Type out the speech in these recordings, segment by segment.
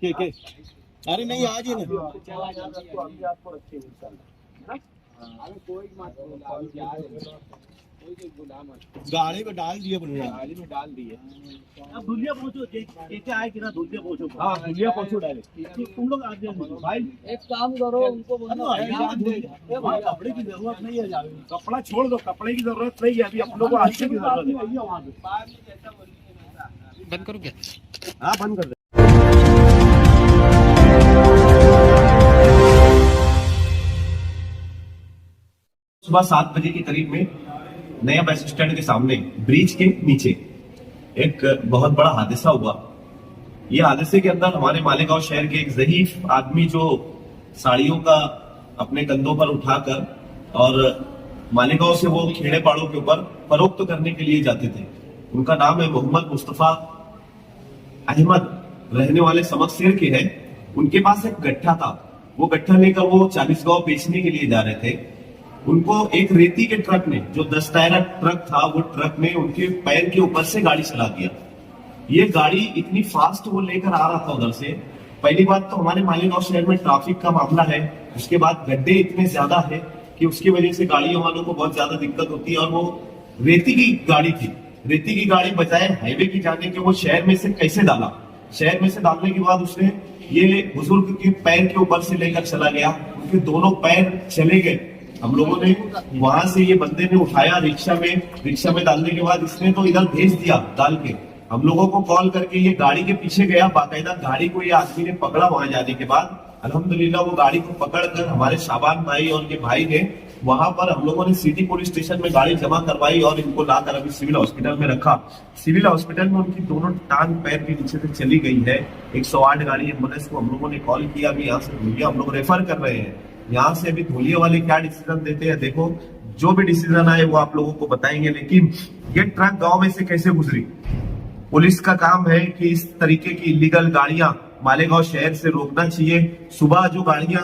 के अरे नहीं आज ही ना अभी आपको रखेंगे इंशाल्लाह। कोई मत गाड़ी में डाल दिए गाड़ी में डाल दिए। अब धुलिया पहुंचो कैसे आए कि ना धुलिया पहुंचो। हाँ धुलिया पहुंचो डायरेक्ट। तुम लोग आगे भाई एक काम करो, उनको कपड़े की जरूरत नहीं है। कपड़ा छोड़ दो, कपड़े की जरूरत नहीं है अभी, अपनों को अच्छे की जरूरत है। बंद करो क्या? हाँ बंद कर दे। सुबह 7 बजे के करीब में नया बस स्टैंड के सामने ब्रिज के नीचे एक बहुत बड़ा हादसा हुआ। ये हादसे के अंदर हमारे मालेगांव शहर के एक ज़ईफ आदमी जो साड़ियों का अपने कंधों पर उठाकर और मालेगांव से वो खेड़े पहाड़ों के ऊपर फरोख्त करने के लिए जाते थे, उनका नाम है मोहम्मद मुस्तफा अहमद, रहने वाले समकसेर के हैं। उनके पास एक गट्ठा था, वो गट्ठा लेकर वो 40 गांव बेचने के लिए जा रहे थे। उनको एक रेती के ट्रक ने, जो 10 टायरा ट्रक था, वो ट्रक ने उनके पैर के ऊपर से गाड़ी चला दिया। ये गाड़ी इतनी फास्ट वो लेकर आ रहा था उधर से। पहली बात तो हमारे मालेगांव शहर में ट्रैफिक का मामला है, उसके बाद गड्ढे इतने ज्यादा है कि उसकी वजह से गाड़ियों वालों को बहुत ज्यादा दिक्कत होती है। और वो रेती की गाड़ी थी, रेती की गाड़ी बजाय हाईवे की जाने के वो शहर में से कैसे डाला। शहर में से डालने के बाद उसने ये बुजुर्ग के पैर के ऊपर से लेकर चला गया, उनके दोनों पैर चले गए। हम लोगों ने वहां से ये बंदे ने उठाया रिक्शा में डालने के बाद इसने तो इधर भेज दिया डाल के। हम लोगों को कॉल करके ये गाड़ी के पीछे गया, बाकायदा गाड़ी को ये आदमी ने पकड़ा। वहां जाने के बाद अल्हम्दुलिल्लाह वो गाड़ी को पकड़कर हमारे शाबान भाई और ये भाई ने वहां पर हम लोगों ने सिटी पुलिस स्टेशन में गाड़ी जमा करवाई और इनको लाकर अभी सिविल हॉस्पिटल में रखा। सिविल हॉस्पिटल में उनकी दोनों टांग पैर के नीचे से चली गई है। 108 गाड़ी एम्बुलेंस को हम लोगों ने कॉल किया, अभी यहाँ से धुलिया हम लोग रेफर कर रहे हैं। यहाँ से अभी धुलिया वाले क्या डिसीजन देते हैं, देखो जो भी डिसीजन आए वो आप लोगों को बताएंगे। लेकिन ये ट्रक गांव में से कैसे गुजरी, पुलिस का काम है कि इस तरीके की इलीगल गाड़ियां मालेगांव शहर से रोकना चाहिए। सुबह जो गाड़ियां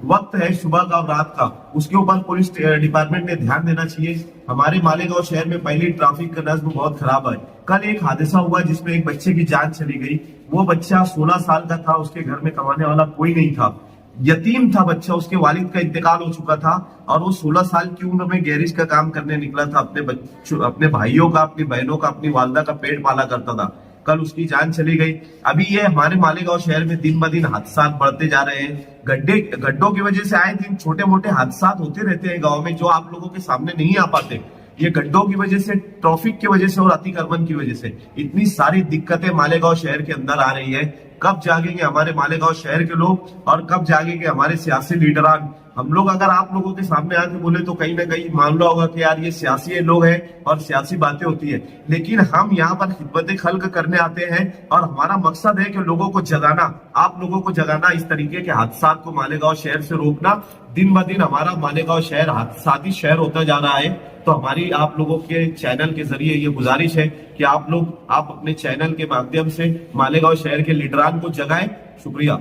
वक्त है सुबह का और रात का, उसके ऊपर पुलिस डिपार्टमेंट ने ध्यान देना चाहिए। हमारे मालेगांव शहर में पहले ट्रैफिक का नज्म बहुत खराब है। कल एक हादसा हुआ जिसमें एक बच्चे की जान चली गई। वो बच्चा 16 साल का था, उसके घर में कमाने वाला कोई नहीं था, यतीम था बच्चा, उसके वालिद का इंतकाल हो चुका था और वो 16 साल की उम्र में गैरेज का काम करने निकला था। अपने भाइयों का, अपनी बहनों का, अपनी वालदा का पेट पाला करता था। कल उसकी जान चली गई। अभी ये हमारे मालेगांव शहर में दिन ब दिन हादसा बढ़ते जा रहे हैं। गड्ढों की वजह से आए दिन छोटे मोटे हादसा होते रहते हैं गाँव में, जो आप लोगों के सामने नहीं आ पाते। ये गड्ढों की वजह से, ट्रैफिक की वजह से और अतिक्रमण की वजह से इतनी सारी दिक्कतें मालेगांव शहर के अंदर आ रही है। कब जागेंगे हमारे मालेगांव शहर के लोग और कब जागेंगे हमारे सियासी लीडरान। हम लोग अगर आप लोगों के सामने आके बोले तो कहीं ना कहीं मान लो होगा कि यार ये सियासी लोग हैं और सियासी बातें होती है, लेकिन हम यहाँ पर खिदमत खल्क करने आते हैं और हमारा मकसद है कि लोगों को जगाना, आप लोगों को जगाना, इस तरीके के हादसा को मालेगांव शहर से रोकना। दिन ब दिन हमारा मालेगांव शहर हादसाती शहर होता जा रहा है। तो हमारी आप लोगों के चैनल के जरिए ये गुजारिश है कि आप अपने चैनल के माध्यम से मालेगांव शहर के लीडरान को जगाएं। शुक्रिया।